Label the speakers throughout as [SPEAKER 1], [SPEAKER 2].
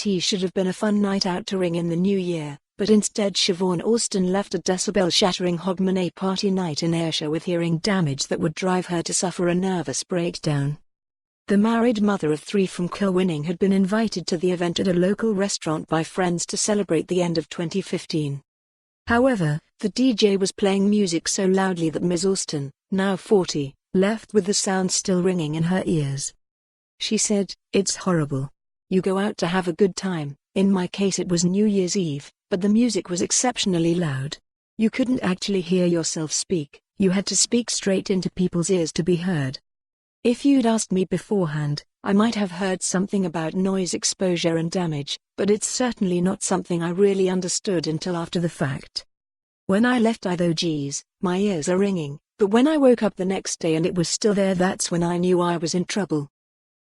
[SPEAKER 1] It should have been a fun night out to ring in the new year, but instead Siobhan Alston left a decibel-shattering Hogmanay party night in Ayrshire with hearing damage that would drive her to suffer a nervous breakdown. The married mother of 3 from Kilwinning had been invited to the event at a local restaurant by friends to celebrate the end of 2015. However, the DJ was playing music so loudly that Ms Alston, now 40, left with the sound still ringing in her ears. She said, "It's horrible. You go out to have a good time, in my case it was New Year's Eve, but the music was exceptionally loud. You couldn't actually hear yourself speak, you had to speak straight into people's ears to be heard. If you'd asked me beforehand, I might have heard something about noise exposure and damage, but it's certainly not something I really understood until after the fact. When I left I thought, geez, my ears are ringing, but when I woke up the next day and it was still there, that's when I knew I was in trouble."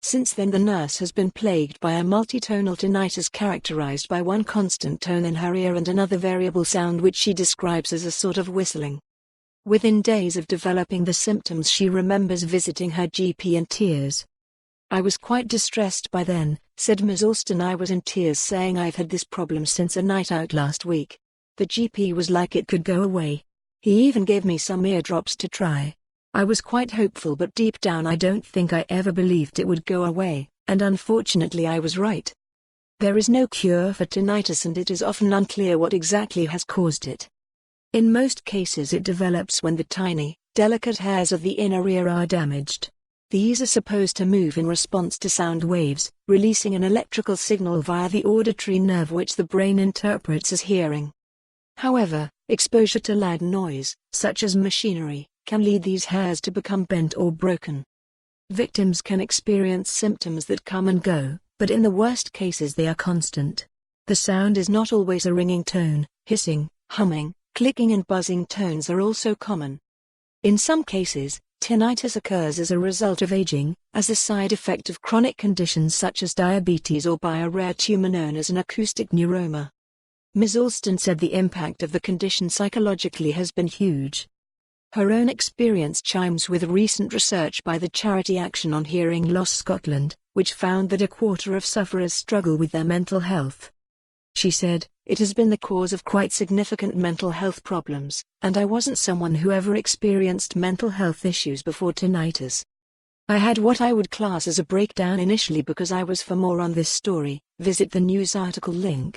[SPEAKER 1] Since then the nurse has been plagued by a multitonal tinnitus characterized by one constant tone in her ear and another variable sound which she describes as a sort of whistling. Within days of developing the symptoms she remembers visiting her GP in tears. "I was quite distressed by then," said Ms Alston. "I was in tears saying I've had this problem since a night out last week. The GP was like it could go away. He even gave me some ear drops to try. I was quite hopeful, but deep down I don't think I ever believed it would go away, and unfortunately I was right. There is no cure for tinnitus and it is often unclear what exactly has caused it. In most cases it develops when the tiny, delicate hairs of the inner ear are damaged. These are supposed to move in response to sound waves, releasing an electrical signal via the auditory nerve which the brain interprets as hearing. However, exposure to loud noise, such as machinery, can lead these hairs to become bent or broken. Victims can experience symptoms that come and go, but in the worst cases they are constant. The sound is not always a ringing tone. Hissing, humming, clicking and buzzing tones are also common. In some cases, tinnitus occurs as a result of aging, as a side effect of chronic conditions such as diabetes or by a rare tumor known as an acoustic neuroma. Ms Alston said the impact of the condition psychologically has been huge. Her own experience chimes with recent research by the charity Action on Hearing Loss Scotland, which found that a quarter of sufferers struggle with their mental health. She said, "It has been the cause of quite significant mental health problems, and I wasn't someone who ever experienced mental health issues before tinnitus. I had what I would class as a breakdown initially because I was. For more on this story, visit the news article link.